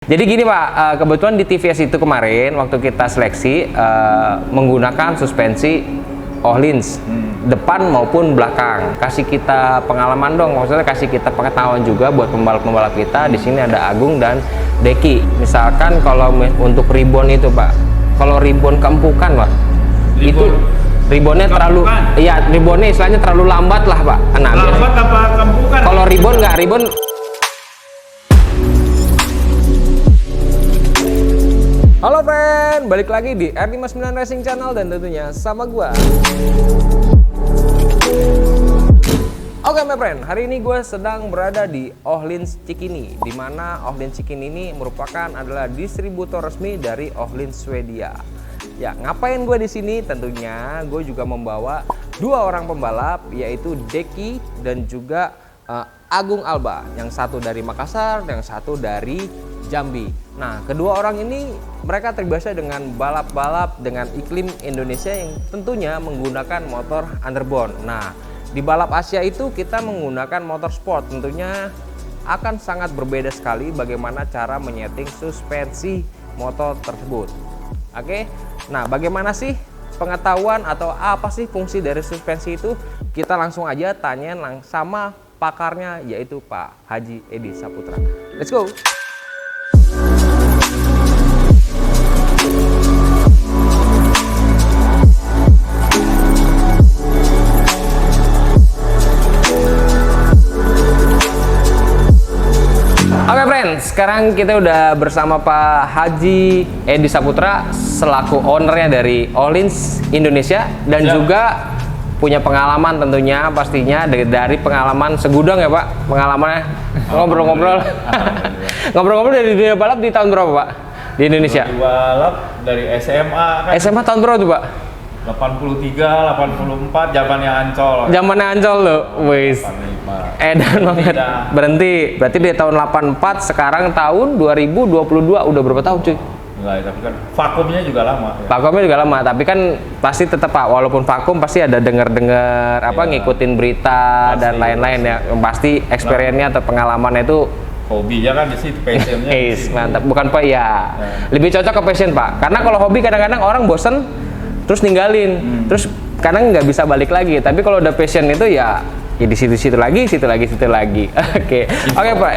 Jadi gini Pak, kebetulan di TVS itu kemarin waktu kita seleksi menggunakan suspensi Öhlins depan maupun belakang. Kasih kita pengalaman dong, maksudnya kasih kita pengetahuan juga buat pembalap-pembalap kita. Di sini ada Agung dan Deki. Misalkan kalau untuk ribbon itu Pak, kalau ribbon keempukan Pak, itu ribbonnya terlalu, iya ribbonnya istilahnya terlalu lambat lah Pak. Nah, lambat apa keempukan? Kalau ribbon nggak, ribbon. Halo friend, balik lagi di R59 Racing Channel dan tentunya sama gua. Oke my friend, hari ini gue sedang berada di Öhlins Cikini, di mana Öhlins Cikini ini merupakan adalah distributor resmi dari Öhlins Swedia. Ya, ngapain gue di sini? Tentunya gue juga membawa dua orang pembalap, yaitu Deki dan juga Agung Alba. Yang satu dari Makassar, yang satu dari Jambi. Nah, kedua orang ini mereka terbiasa dengan balap-balap dengan iklim Indonesia yang tentunya menggunakan motor underbone. Nah, di balap Asia itu kita menggunakan motor sport, tentunya akan sangat berbeda sekali bagaimana cara menyeting suspensi motor tersebut. Oke, nah bagaimana sih pengetahuan atau apa sih fungsi dari suspensi itu? Kita langsung aja tanya sama pakarnya, yaitu Pak Haji Edi Saputra. Let's go! Oke friends, sekarang kita udah bersama Pak Haji Edi Saputra selaku ownernya dari Öhlins Indonesia dan juga punya pengalaman tentunya pastinya dari pengalaman segudang ya Pak, pengalamannya ngobrol-ngobrol ngobrol-ngobrol dari dunia balap di tahun berapa Pak di Indonesia? Balap dari SMA kan. SMA tahun berapa tuh Pak? 83, 84, zamannya Ancol. Zamannya Ancol loh, wis. Edan banget. Berhenti. Berarti di tahun 84, sekarang tahun 2022 udah berapa tahun cuy? Enggak, tapi kan vakumnya juga lama. Ya. Vakumnya juga lama, tapi kan pasti tetap Pak, walaupun vakum pasti ada denger-denger apa ngikutin berita pasti, dan lain-lain ya. Pasti experience-nya atau pengalamannya itu hobinya kan di situ, passionnya. Mantap, bukan Pak ya. Lebih cocok ke passion Pak. Karena kalau hobi kadang-kadang orang bosen terus ninggalin, terus kadang nggak bisa balik lagi. Tapi kalau udah passion itu ya di situ lagi. Oke Pak.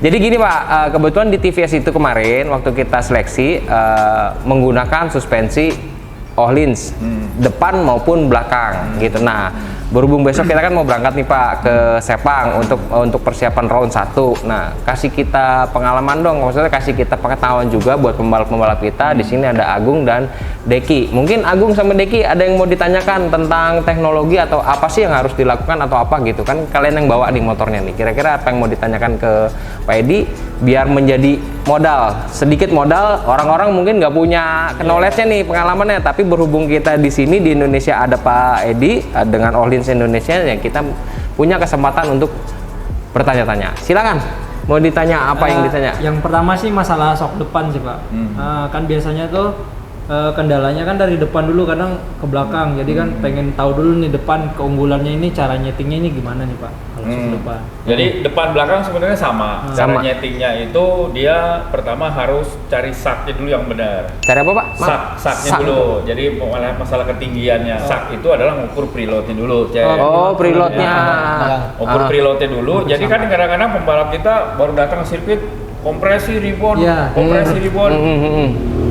Jadi gini Pak, kebetulan di TVS itu kemarin waktu kita seleksi menggunakan suspensi Öhlins depan maupun belakang gitu. Nah, berhubung besok kita kan mau berangkat nih Pak ke Sepang untuk persiapan round 1. Nah, kasih kita pengalaman dong, maksudnya kasih kita pengetahuan juga buat pembalap-pembalap kita. Di sini ada Agung dan Deki. Mungkin Agung sama Deki ada yang mau ditanyakan tentang teknologi atau apa sih yang harus dilakukan atau apa gitu kan, kalian yang bawa nih motornya nih. Kira-kira apa yang mau ditanyakan ke Pak Edi biar menjadi sedikit modal, orang-orang mungkin nggak punya knowledge-nya nih, pengalamannya, tapi berhubung kita di sini di Indonesia ada Pak Edi dengan Öhlins Indonesia yang kita punya kesempatan untuk bertanya-tanya. Silakan, mau ditanya apa yang ditanya? Yang pertama sih masalah sok depan sih Pak. Kan biasanya tuh kendalanya kan dari depan dulu kadang ke belakang. Jadi kan pengen tahu dulu nih depan keunggulannya ini, cara nyetingnya ini gimana nih Pak kalau sok depan. Jadi depan belakang sebenarnya sama. Cara nyetingnya itu dia pertama harus cari saknya dulu yang benar. Cari apa Pak? Saknya dulu. Jadi masalah ketinggiannya. Sak itu adalah ngukur preloadnya dulu. Preloadnya. Ukur preloadnya dulu. Jadi kan kadang-kadang pembalap kita baru datang ke sirkuit kompresi ribbon.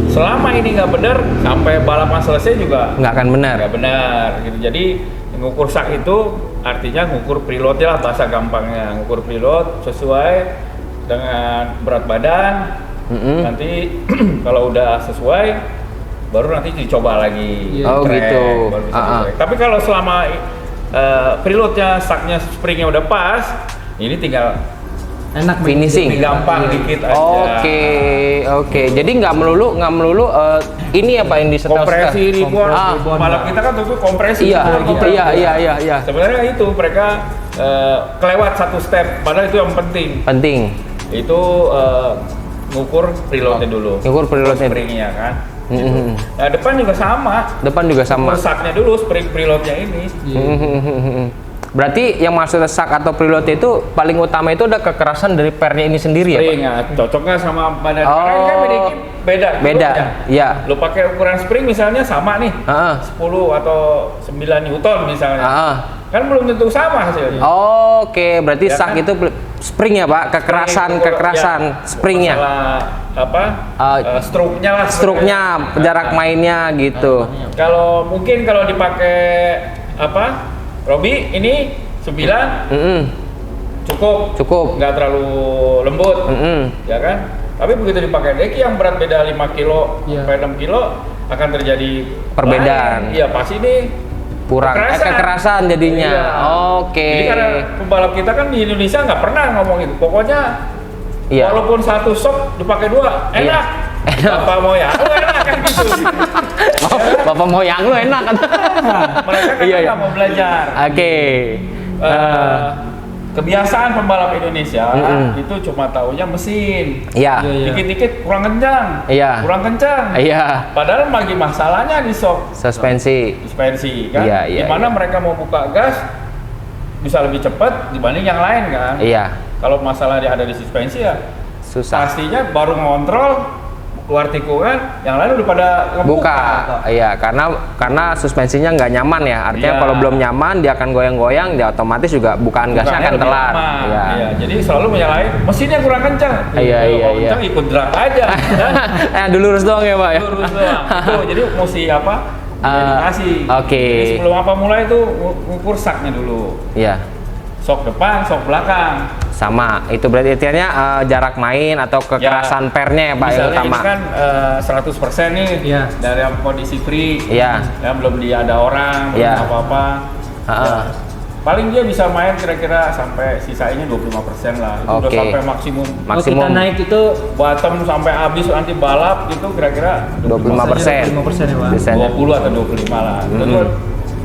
Selama ini nggak benar, sampai balapan selesai juga nggak akan benar. Nggak benar gitu. Jadi ngukur sak itu artinya ngukur preloadnya lah, bahasa gampangnya. Ngukur preload sesuai dengan berat badan. Nanti kalau udah sesuai, baru nanti dicoba lagi. Gitu. Baru bisa dicoba. Tapi kalau selama preloadnya, saknya, springnya udah pas, ini tinggal enak finishing, gampang dikit aja. Oke. Jadi nggak melulu ini apa yang disetel kompresi ribbon. Balap kita kan tentu kompresi. Iya. Sebenarnya itu mereka kelewat satu step, padahal itu yang penting. Itu ngukur preloadnya dulu. Ngukur preloadnya. Springnya kan. Nah, depan juga sama. Ngukur saknya dulu, spring preloadnya ini. Berarti yang maksudnya sak atau preload itu paling utama itu ada kekerasan dari pernya ini sendiri ya, Pak? Spring ya, cocoknya sama badan. Karena ini kan beda. Beda. Iya. Lo pakai ukuran spring misalnya sama nih. 10 atau 9 Newton misalnya. Kan belum tentu sama hasilnya. Oke, berarti Ya sak kan? itu spring ya, Pak? Kekerasan springnya. Masalah stroke-nya lah. Struknya, jarak mainnya gitu. Kalau mungkin kalau dipakai Robi ini 9 cukup, nggak terlalu lembut, ya kan? Tapi begitu dipakai deki yang berat beda 5 kilo sampai 6 kilo akan terjadi perbedaan. Iya, pasti ini Kurang kekerasan jadinya. Iya. Oke. Jadi karena pembalap kita kan di Indonesia nggak pernah ngomong itu. Pokoknya walaupun satu sok dipakai 2 enak. Bapak moyang lu enak kan gitu. Bapak moyang lu enak kan. Mereka kan nggak mau belajar. Oke. Kebiasaan pembalap Indonesia itu cuma taunya mesin. Iya. Dikit-dikit kurang kencang. Iya. Kurang kencang. Iya. Padahal lagi masalahnya di suspensi kan. Iya. Dimana mereka mau buka gas bisa lebih cepat dibanding yang lain kan. Iya. Kalau masalah ada di suspensi ya susah. pastinya baru ngontrol keluar tikungan, yang lain udah pada buka. Iya, karena suspensinya nggak nyaman ya. Artinya kalau belum nyaman dia akan goyang-goyang, dia otomatis juga bukaan gasnya akan telat. Iya. Jadi selalu menyalahin mesinnya kurang kencang. Iya. Kencang ikut drag aja. Dulu lurus doang ya, Pak ya. Lurus doang. Itu jadi mesti edukasi. Oke. Jadi sebelum mulai itu ngukur saknya dulu. Iya. Sok depan, sok belakang. Sama, itu berarti artinya jarak main atau kekerasan pernya ya, Pak, yang utama. Ini kan 100% nih dari kondisi free, ya belum ada orang, belum apa-apa. Paling dia bisa main kira-kira sampai sisanya 25% lah. Itu udah sampai maksimum. Kita naik itu bottom sampai habis nanti balap gitu kira-kira 25%. 25% ya, Pak. 20 atau 25 lah. Itu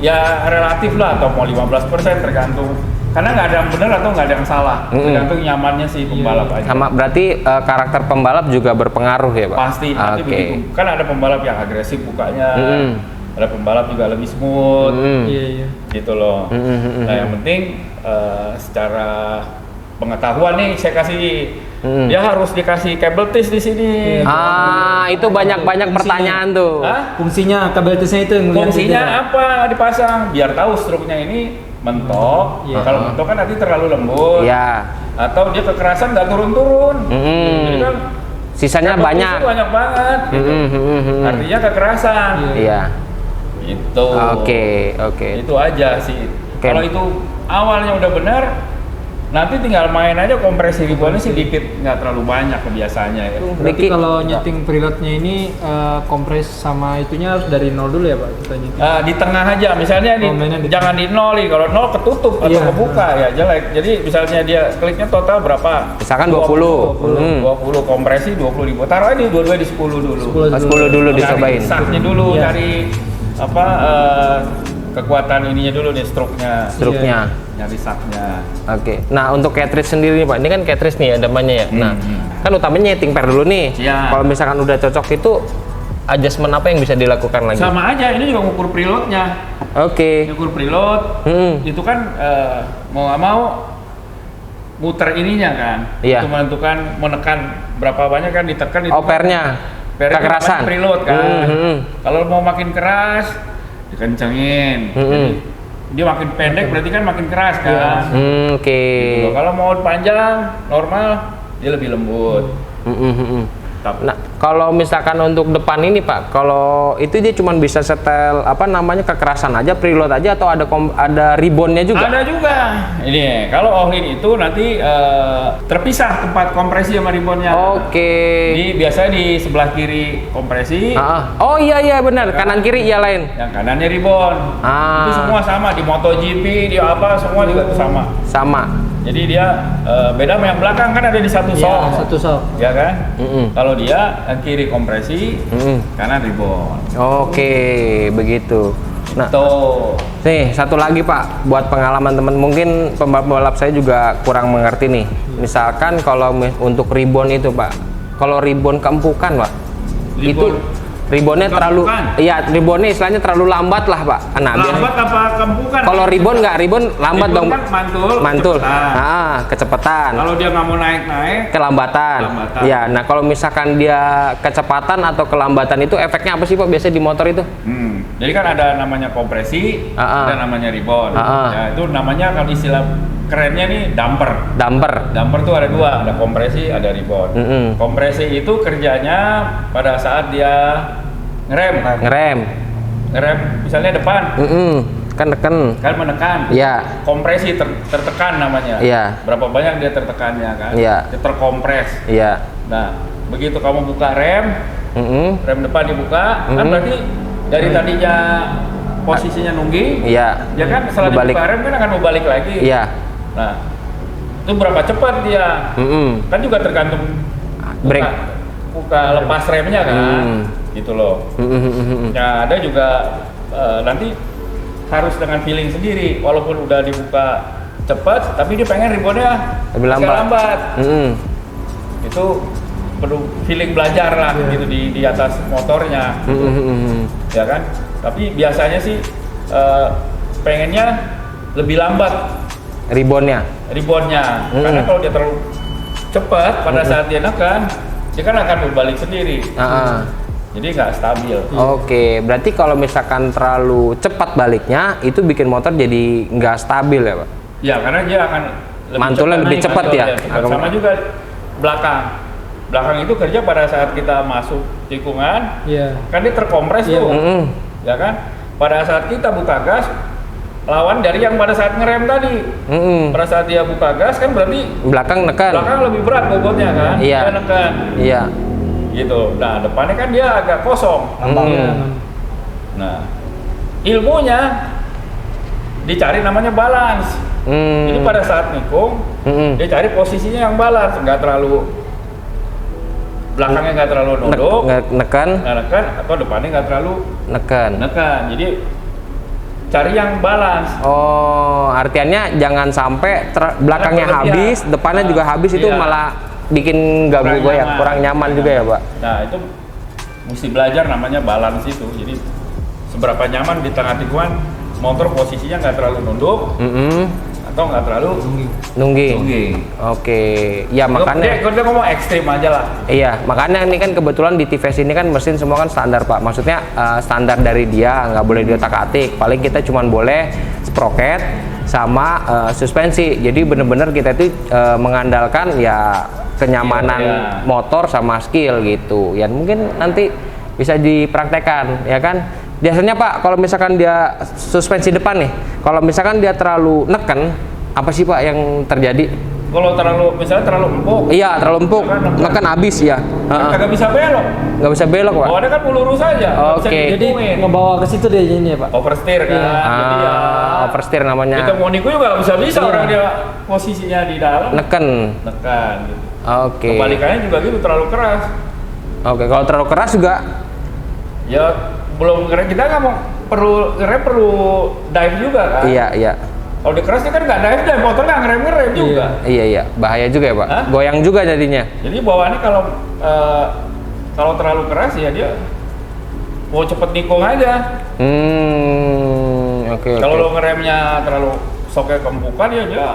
ya relatif lah, atau mau 15% tergantung. Karena nggak ada yang benar atau nggak ada yang salah, tergantung nyamannya si pembalap aja. Sama berarti karakter pembalap juga berpengaruh ya, Pak? Pasti, nanti begitu. Kan ada pembalap yang agresif bukanya, ada pembalap juga lebih smooth, gitu loh. Nah yang penting secara pengetahuan nih saya kasih, dia harus dikasih kabel tis di sini. Itu banyak pertanyaan tuh. Fungsinya kabel tisnya itu fungsinya apa dipasang? Biar tahu struknya ini mentok. Kalau mentok kan nanti terlalu lembut. Atau dia kekerasan nggak turun-turun. Jadi kan sisanya banyak. Banyak banget. Gitu. Artinya kekerasan. Iya. Itu. Oke. Itu aja sih. Kalau itu awalnya udah benar, nanti tinggal main aja, kompresi ribuannya sih dikit, nggak terlalu banyak biasanya ya. Berarti kalau nyeting preloadnya ini kompres sama itunya harus dari nol dulu ya, Pak, kita nyeting? Di tengah aja, misalnya jangan di nol nih, kalau nol ketutup atau kebuka ya jelek. Jadi misalnya dia kliknya total berapa? Misalkan 20 kompresi 20.000, taruh aja dua-dua di 10 dulu. 10 dulu dicobain. Saknya dulu, cari kekuatan ininya dulu nih, struknya. Nyari saknya. Oke. Nah untuk cartridge sendiri nih, Pak, ini kan cartridge nih ya namanya ya. Nah kan utamanya nyeting per dulu nih. Kalau misalkan udah cocok itu adjustment apa yang bisa dilakukan lagi? Sama aja, ini juga ngukur preloadnya. Oke. Ngukur preload, itu kan mau nggak mau muter ininya kan. Itu menentukan menekan berapa banyak kan, ditekan itu. Pernya. Kekerasan. Preload kan. Kalau mau makin keras dikencengin. Jadi, dia makin pendek berarti kan makin keras kan. Oke. Gitu. Kalau mau panjang normal dia lebih lembut. Nah kalau misalkan untuk depan ini, Pak, kalau itu dia cuma bisa setel kekerasan aja, preload aja, atau ada ribbonnya juga? Ada juga. Ini kalau Ohlin itu nanti terpisah tempat kompresi sama ribbonnya. Oke. Ini biasanya di sebelah kiri kompresi. Oh iya benar, kanan kiri iya lain. Yang kanannya ribbon. Itu semua sama di MotoGP, di apa semua juga sama. Sama. Jadi dia beda sama yang belakang kan ada di satu sok. Satu sok. Ya kan? Kalau dia yang kiri kompresi, kanan ribbon. Oke, begitu. Nah, tuh. Nih, satu lagi, Pak, buat pengalaman teman, mungkin pembalap saya juga kurang mengerti nih. Misalkan kalau untuk ribbon itu, Pak, kalau ribbon keempukan, Pak, itu Ribonnya terlalu, Kempukan. iya ribonnya istilahnya terlalu lambat lah Pak. Nah, Lambat apa kempukan? kalau ribon nggak, ribon lambat Ribon dong. kan mantul, Mantul. kecepatan. Kecepatan. Kalau dia nggak mau naik-naik, Kelambatan. Kelambatan. Ya, nah kalau misalkan dia kecepatan atau kelambatan itu efeknya apa sih Pak biasanya di motor itu? jadi kan ada namanya kompresi, ada namanya ribon. Ya, itu namanya kalau istilah kerennya nih damper. Damper. Tuh ada dua, ada kompresi, ada ribon. Kompresi itu kerjanya pada saat dia ngerem, misalnya depan, kan neken. kan menekan. Iya. Kompresi tertekan namanya. Iya. Berapa banyak dia tertekannya kan? Iya. Dia terkompres. Iya. Nah, begitu kamu buka rem depan dibuka, kan berarti dari tadinya posisinya nungging, Iya. ya kan setelah Berbalik. dibuka rem kan akan berbalik lagi. Iya. Nah, itu berapa cepat dia? Kan juga tergantung Brake. buka lepas remnya kan, gitu loh. Nah, ada juga nanti harus dengan feeling sendiri, walaupun udah dibuka cepat, tapi dia pengen ribonnya Lebih agak lambat. Itu perlu feeling belajar lah gitu di atas motornya, ya kan. Tapi biasanya sih pengennya lebih lambat Ribonnya. karena kalau dia terlalu cepat pada saat dia nekan, dia kan akan berbalik sendiri. Jadi nggak stabil. Oke, berarti kalau misalkan terlalu cepat baliknya itu bikin motor jadi nggak stabil ya Pak? Ya, karena dia akan Mantulnya lebih naik, cepat ya? Sama juga belakang itu kerja pada saat kita masuk tikungan, kan dia terkompres tuh, ya kan. Pada saat kita buka gas, lawan dari yang pada saat ngerem tadi. Pada saat dia buka gas kan berarti Belakang neken. belakang lebih berat bobotnya kan, Iya. dia neken. Iya. Gitu. Nah, depannya kan dia agak kosong. Nah, ilmunya dicari namanya balance. Jadi pada saat nikung, dia cari posisinya yang balance, nggak terlalu belakangnya nggak terlalu nunduk, Neken. nggak neken, atau depannya nggak terlalu Neken. neken. Jadi cari yang balance. Oh, artiannya jangan sampai belakangnya berlebihan. habis, depannya juga habis, itu Iya. malah bikin ganggu Kurang goyang, nyaman. kurang nyaman juga ya Pak? Nah, itu mesti belajar namanya balance itu. Jadi seberapa nyaman di tengah tikungan motor posisinya nggak terlalu nunduk atau nggak terlalu Nungging. nungging. Oke, ya makanya. Dia ngomong ekstrim aja lah. Iya, makanya ini kan kebetulan di TVS ini kan mesin semua kan standar Pak. Maksudnya standar dari dia, nggak boleh diotak-atik. Paling kita cuman boleh sprocket sama suspensi. Jadi bener-bener kita itu mengandalkan ya kenyamanan motor sama skill gitu. Ya mungkin nanti bisa dipraktekkan, ya kan? Biasanya Pak, kalau misalkan dia suspensi depan nih, kalau misalkan dia terlalu neken, apa sih Pak yang terjadi? Kalau misalnya terlalu empuk, Iya, terlalu empuk, neken habis ya. kagak bisa belok. Nggak bisa belok Pak. Bawaannya kan lurus aja. nggak bisa Oke. Jadi ditungguin. ngebawa ke situ dia ini ya Pak. Oversteer kan. Jadi ya Oversteer namanya. kita mau niku juga nggak bisa orang dia posisinya di dalam Neken. nekan gitu. Oke. Kebalikannya juga gitu, terlalu keras. Oke, kalau terlalu keras juga. Ya belum ngerem, kita nggak mau perlu dive juga kan. Iya. Kalau di kerasnya kan nggak dive, motor nggak ngerem juga. Iya. Bahaya juga ya Pak. Hah? Goyang juga jadinya. Jadi bawaannya kalau terlalu keras ya dia mau cepet nikung aja. Oke. Kalau lo ngeremnya terlalu soknya kempukan ya dia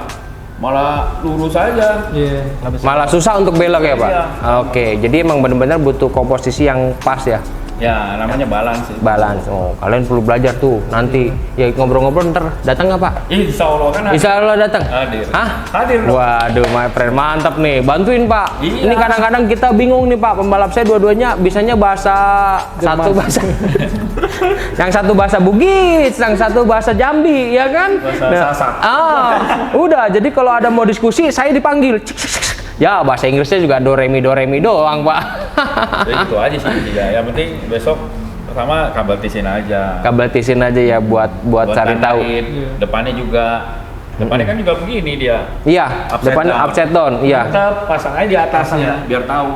malah lurus aja. Iya. Malah susah untuk belok ya Pak. Iya. Oke, jadi emang benar-benar butuh komposisi yang pas ya. Ya namanya balance sih. Balance. Oh, kalian perlu belajar tuh nanti. Ya ngobrol-ngobrol ntar datang nggak Pak? Insya Allah kan Insya Allah datang. hadir. Hah? Hadir dong. Waduh, my friend, mantap nih. Bantuin Pak. Iya. Ini kadang-kadang kita bingung nih Pak. Pembalap saya dua-duanya bisanya bahasa satu bahasa. Yang satu bahasa Bugis, yang satu bahasa Jambi, ya kan? Bahasa Sasak. Udah. Jadi kalau ada mau diskusi, saya dipanggil. Ya, bahasa Inggrisnya juga do re mi doang Pak. Jadi gitu aja sih ya. Yang penting besok pertama kabel tisin aja. Kabel tisin aja ya buat cari tahu. tandain. Depannya juga. Depannya kan juga begini dia. Iya, Upside depannya down. upside down. Iya. Kita pasang aja di atasnya biar tahu.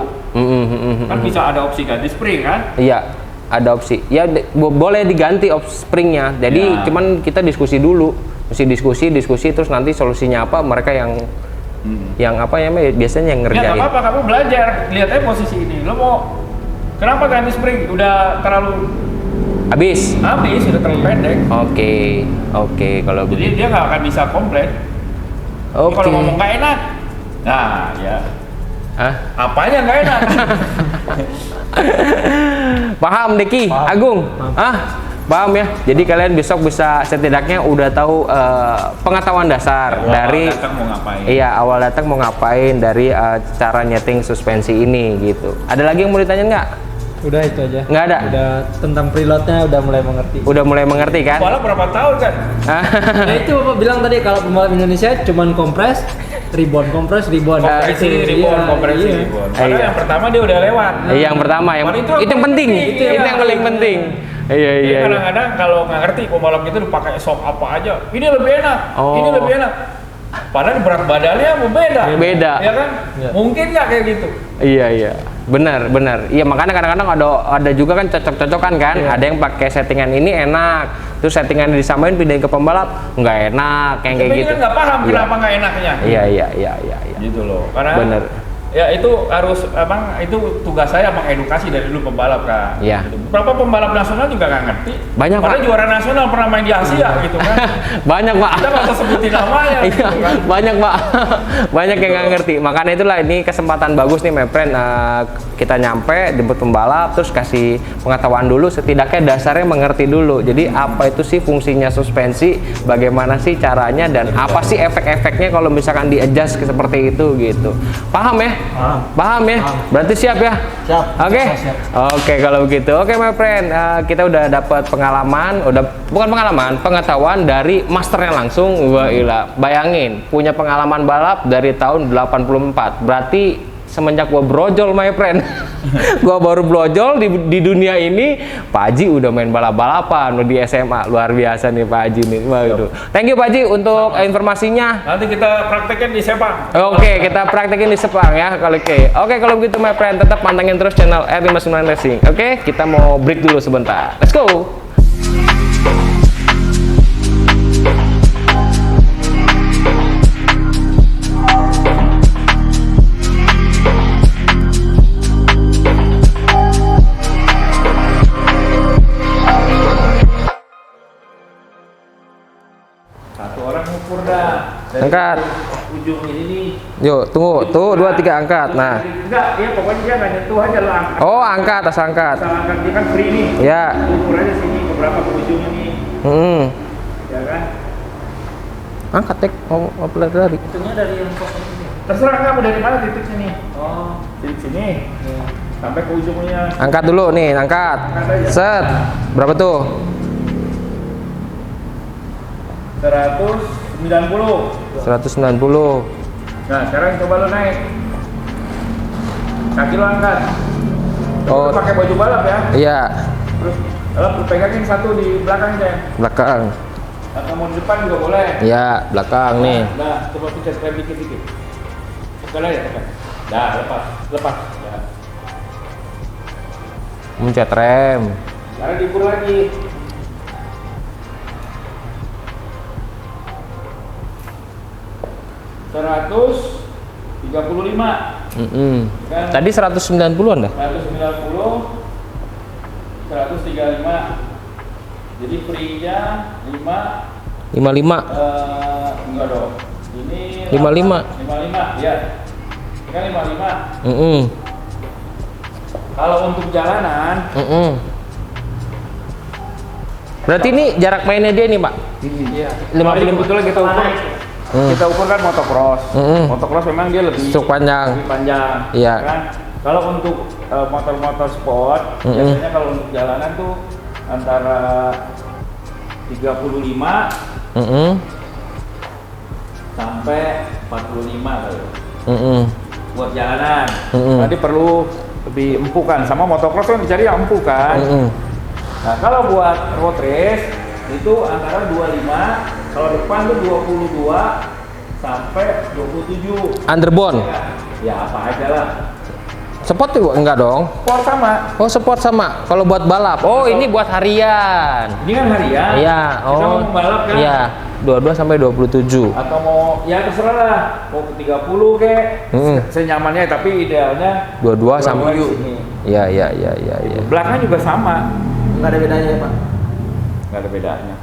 Kan bisa ada opsi ganti spring kan? Iya, ada opsi. Ya boleh diganti springnya. Jadi Ya. cuman kita diskusi dulu, mesti diskusi terus nanti solusinya apa mereka yang apa ya biasanya yang Ya ngerjain. nggak apa-apa, kamu belajar, lihat aja posisi ini. Lo mau Kenapa ganti spring? Udah terlalu Habis. sudah terlalu pendek. Oke, kalau Jadi begitu. dia nggak akan bisa komplit. Jadi Oke. kalau ngomong nggak enak, nah ya Hah? apanya nggak enak? Paham Deki, Paham. Agung? Paham. Paham ya? Jadi kalian besok bisa setidaknya udah tahu pengetahuan dasar dari datang mau ngapain? iya awal datang mau ngapain dari cara nyeting suspensi ini gitu. Ada lagi yang mau ditanyain nggak? Udah itu aja. Nggak ada? Udah tentang preloadnya udah mulai mengerti. Udah mulai mengerti kan? Pembalap berapa tahun kan? Nah itu Bapak bilang tadi kalau pembalap Indonesia cuman kompres, ribon. Kompresi Iya, ribon, kompresi iya. ribon. Padahal Iya. yang pertama dia udah lewat. Yang pertama yang Padahal itu yang penting, itu iya. yang paling penting. Iya Jadi iya. kadang-kadang kalau nggak ngerti pembalap itu dipakai sok apa aja. Ini lebih enak, Oh. ini lebih enak. Padahal berat badannya beda. Beda. Ya kan? Iya. Mungkin nggak kayak gitu? Iya. Benar. Iya makanya kadang-kadang ada juga kan cocok-cocokan kan. Iya. Ada yang pakai settingan ini enak, terus settingan disamain pindahin ke pembalap nggak enak kayak Tapi gitu. kan nggak paham Iya. kenapa nggak enaknya. Iya. Gitu loh. Karena Bener. ya itu harus itu tugas saya mengedukasi dari dulu pembalap kan. Iya. Gitu. Beberapa pembalap nasional juga nggak ngerti. Banyak, Padahal Pak. juara nasional pernah main di Asia gitu kan. Banyak Pak. Kita nggak usah sebutin namanya. Iya, gitu kan. banyak Pak. Banyak yang nggak ngerti. Makanya itulah ini kesempatan bagus nih, my friend. Kita nyampe jemput pembalap, terus kasih pengetahuan dulu. Setidaknya dasarnya mengerti dulu. Jadi apa itu sih fungsinya suspensi? Bagaimana sih caranya dan apa sih efek-efeknya kalau misalkan di-adjust seperti itu gitu. Paham ya? Paham ya? Berarti siap ya? Siap. Oke. Siap. Oke kalau begitu. Oke my friend, kita udah dapat pengalaman, bukan pengalaman, pengetahuan dari masternya langsung. Wah, gila. Bayangin, punya pengalaman balap dari tahun 84. Berarti semenjak gua brojol my friend. Gua baru brojol di dunia ini, Pak Haji udah main balap-balapan di SMA. Luar biasa nih Pak Haji nih. Wah, gitu. Thank you Pak Haji untuk informasinya. Nanti kita praktekkan di Sepang. Oke, kita praktekin di Sepang ya kalau Oke, kalau begitu my friend, tetap pantengin terus channel R59 Racing. Oke, kita mau break dulu sebentar. Let's go. Satu orang ngukur dah. Dari Angkat. ujung ini nih. Yuk, tunggu. Tuh, 2, 3 angkat. Nah. Enggak, dia pokoknya dia nggak nyentuh aja lah. Oh, angkat, asal angkat. Asal angkat dia kan free nih. Ya. Ukur aja sini ke berapa ke ujung ini. Ya kan? Angkat tek, mau pelari lari. Hitungnya dari yang kosong ini. Terserah kamu dari mana titik sini. Oh. Titik sini. Sampai ke ujungnya. Angkat dulu nih, angkat. Set. Berapa tuh? 190. 190. Nah, sekarang coba lo naik. Kaki lo angkat. Oh. Lo pakai baju balap ya. Iya, Terus lo pegangin satu di belakangnya. belakang. Atau mau di depan juga boleh. Iya, belakang nih. Nah, coba pencet rem dikit-dikit. Tekan aja, tekan. Dah, lepas. Ya. Mencet rem. Sekarang diukur lagi. $135 kan? Tadi 190-an dah. 190 135. Jadi free-nya 5 55. enggak dong. Ini 55. 55, ya. Ini kan 55. Kalau untuk jalanan, Berarti ini jarak mainnya dia nih, Pak. iya. 55. Kebetulan kita ukur. Kita ukur kan motocross. Motocross memang dia lebih Stroke panjang. lebih panjang. Iya. Kan? Kalau untuk motor-motor sport, biasanya kalau untuk jalanan tuh antara 35 sampai 45 kali. Buat jalanan. Nanti perlu lebih empuk kan, sama motocross kan dicari yang empuk kan. Nah, kalau buat road race itu antara 25, kalau depan tuh 22 sampai 27. Underbone. Ya apa aja lah. Sport tuh enggak dong? Sport sama. Oh, sport sama. Kalau buat balap. Oh, ini buat harian. Ini kan harian. Iya, Kita mau balap kan. Iya. 22 sampai 27. Atau mau ya terserah lah, mau ke 30 kek, senyamannya, tapi idealnya 22 sampai di sini. ya. Belakang juga sama, Nggak ada bedanya ya Pak? nggak ada bedanya.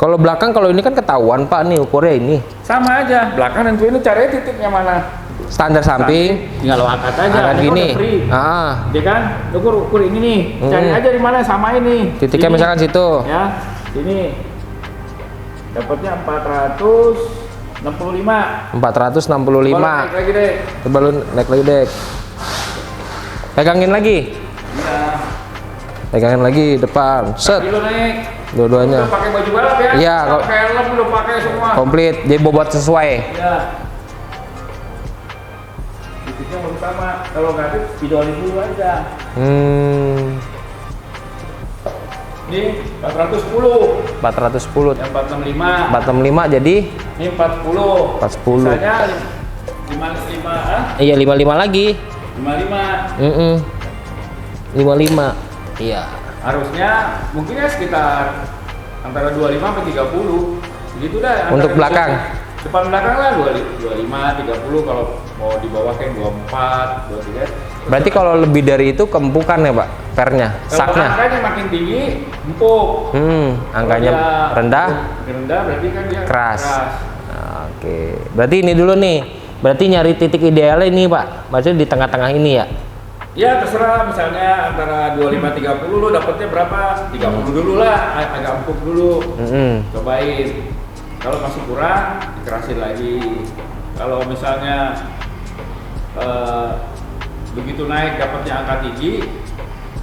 Kalau belakang, kalau ini kan ketahuan Pak nih ukurnya ini. Sama aja, belakang nentuin lu caranya titiknya mana. Standar samping. Tinggal lo angkat aja. Angkat ini gini. udah free. Dia kan, ukur ini nih. Cari aja di mana, samain nih. Titiknya Sini. misalkan situ. Ya, sini. Dapatnya 465. 465. Naik lagi deh. Coba lu naik lagi dek. Pegangin lagi. Iya. Pegangin lagi depan. Set. Kaki lu naik. Dua-duanya. Udah pakai baju balap ya? Iya, Pakai helm udah pakai semua. Komplit. Jadi bobot sesuai. Iya. Titiknya belum sama. Kalau nggak ada, videoin dulu aja. Ini 410. 410. Yang 465. 465 jadi Ini 40. 410. Sisanya 55, iya 55 lagi. 55. 55. Iya. Harusnya mungkin ya sekitar antara 25 sampai 30. Begitu dah. Untuk belakang. Depan belakang lah 25, 30, kalau mau di bawah kayak 24, 23. Berarti kalau lebih dari itu kempukan ya Pak, pernya, Kalau saknya. angkanya makin tinggi, empuk. Angkanya Kalau dia rendah, rendah berarti kan dia keras. Oke, berarti ini dulu nih. Berarti nyari titik idealnya ini Pak, maksudnya di tengah-tengah ini ya. Ya terserah, misalnya antara 25-30 lo dapetnya berapa? 30 dulu lah, agak empuk dulu. Cobain. Kalau masih kurang, dikerasin lagi. Kalau misalnya begitu naik dapatnya angka tinggi,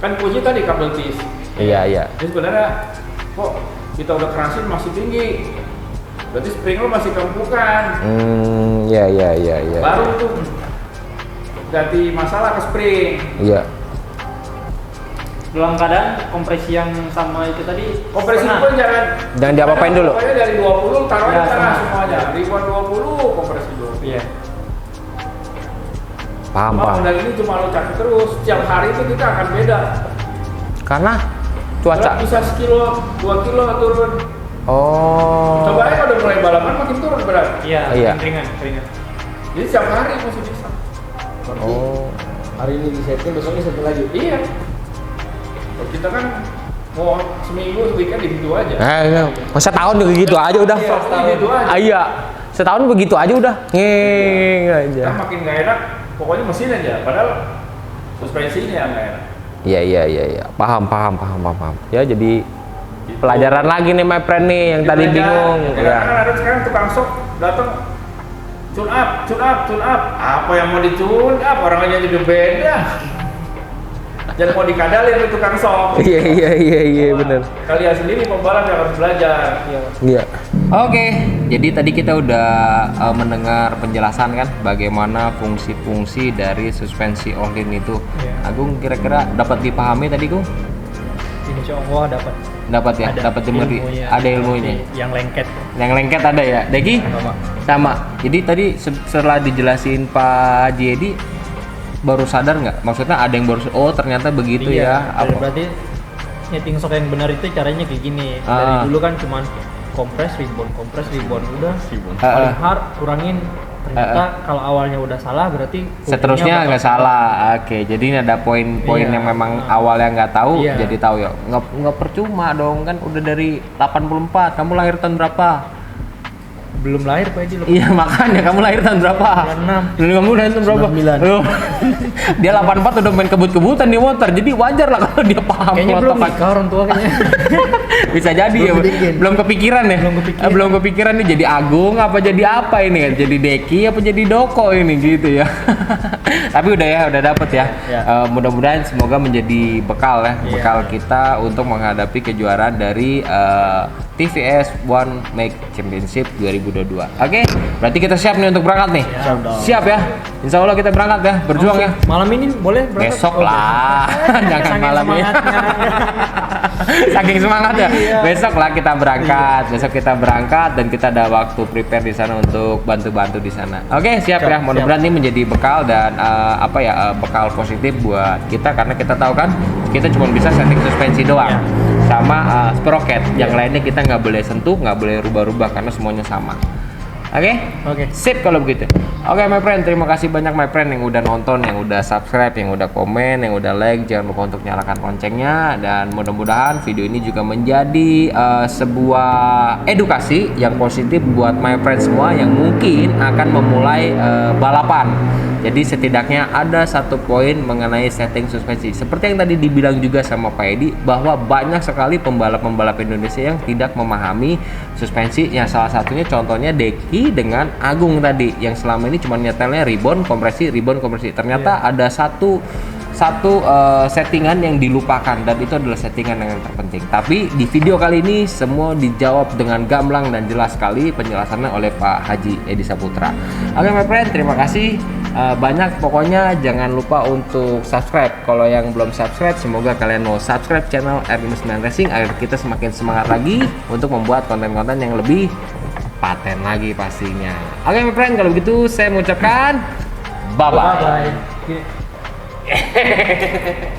kan kunci tadi kabel tis. Iya. Jadi sebenarnya kok kita udah kerasin masih tinggi, berarti spring lo masih kempukan. Iya. Baru tuh ganti masalah ke spring. Iya. Dalam keadaan kompresi yang sama itu tadi. Kompresi pernah. pun jangan Diapa-apain dulu. Pokoknya dari 20 taruh Ya, di tengah sama. semuanya. Ribuan 20 kompresi 20. Iya. Paham. Modal ini cuma lo cari terus. Setiap hari itu kita akan beda. Karena cuaca. Berat bisa sekilo, 2 kilo turun. Oh. Coba aja udah mulai balapan makin turun berat. Iya. Ringan. Jadi setiap hari masih bisa. Oh. Hari ini di setting, besoknya setting lagi. Iya. Kalau kita kan mau seminggu, weekend gitu aja. Iya. Masa tahun juga gitu aja udah. Iya, gitu aja. Iya. Setahun begitu aja udah. Ngeng aja. Kan makin nggak enak, pokoknya mesin aja. Padahal suspensinya yang nggak enak. Iya. Paham. Ya jadi pelajaran lagi nih my friend nih yang tadi bingung. Ya. Kan ada sekarang tukang sok datang tune up. Apa yang mau di tune up? Orang aja juga beda. Jangan mau dikadalin itu tukang sok. Iya benar. Kalian sendiri pembalap yang harus belajar. Iya. Oke, jadi tadi kita udah mendengar penjelasan kan bagaimana fungsi-fungsi dari suspensi all-in itu. Iya. Agung kira-kira dapat dipahami tadi Gung? Insya Allah dapat. Dapat ya, dapat ada ilmunya. Yang lengket. Yang lengket ada ya, Deki? Sama. Jadi tadi setelah dijelasin Pak Jedi baru sadar nggak? Maksudnya ada yang baru ternyata begitu ya? Berarti nyeting sok yang benar itu caranya kayak gini. Dari dulu kan cuman kompres ribbon udah. Paling hard kurangin. Ternyata kalau awalnya udah salah berarti seterusnya nggak salah. Oke, jadi ini ada poin-poin yang memang awalnya nggak tahu jadi tahu ya. Nggak percuma dong kan udah dari 84. Kamu lahir tahun berapa? Belum lahir Pak Edi. Iya makanya kamu lahir tahun berapa? 96. Dulu kamu lahir tahun berapa? 99. Loh, dia 84 udah main kebut-kebutan di motor, jadi wajar lah kalau dia paham. Kayaknya belum motor. nikah orang tua kayaknya. Bisa jadi Belum ya. bikin. Belum kepikiran ya. Belum kepikiran nih jadi Agung apa jadi apa ini kan? Jadi Deki apa jadi Doko ini gitu ya. Tapi udah ya, udah dapet ya. Mudah-mudahan semoga menjadi bekal ya, bekal kita untuk menghadapi kejuaraan dari TVS One Make Championship 2022. Oke, berarti kita siap nih untuk berangkat nih. Siap ya. Insya Allah kita berangkat ya, berjuang ya. Malam ini boleh berangkat? Besok lah, jangan Saking malam ini. semangatnya. Saking semangat ya. Iya. Besok lah kita berangkat. Besok kita berangkat dan kita ada waktu prepare di sana untuk bantu-bantu di sana. Oke, siap ya. Mudah-mudahan ini menjadi bekal dan bekal positif buat kita karena kita tahu kan kita cuma bisa setting suspensi doang. sama sprocket. Yang lainnya kita nggak boleh sentuh, nggak boleh rubah-rubah karena semuanya sama. Oke? Oke. Sip kalau begitu. Oke, my friend, terima kasih banyak my friend yang udah nonton, yang udah subscribe, yang udah komen, yang udah like. Jangan lupa untuk nyalakan loncengnya, dan mudah-mudahan video ini juga menjadi sebuah edukasi yang positif buat my friend semua yang mungkin akan memulai balapan. Jadi setidaknya ada satu poin mengenai setting suspensi. Seperti yang tadi dibilang juga sama Pak Edi, bahwa banyak sekali pembalap-pembalap Indonesia yang tidak memahami suspensi. Yang salah satunya contohnya Deki dengan Agung tadi, yang selama ini cuma nyetelnya ribon kompresi. Ternyata ada satu settingan yang dilupakan, dan itu adalah settingan yang terpenting. Tapi di video kali ini semua dijawab dengan gamblang dan jelas sekali penjelasannya oleh Pak Haji Edi Saputra. Oke my friend, terima kasih banyak. Pokoknya jangan lupa untuk subscribe. Kalau yang belum subscribe, semoga kalian mau subscribe channel R59 Racing agar kita semakin semangat lagi untuk membuat konten-konten yang lebih paten lagi pastinya. Oke my friend, kalau begitu saya mengucapkan bye-bye. Bye.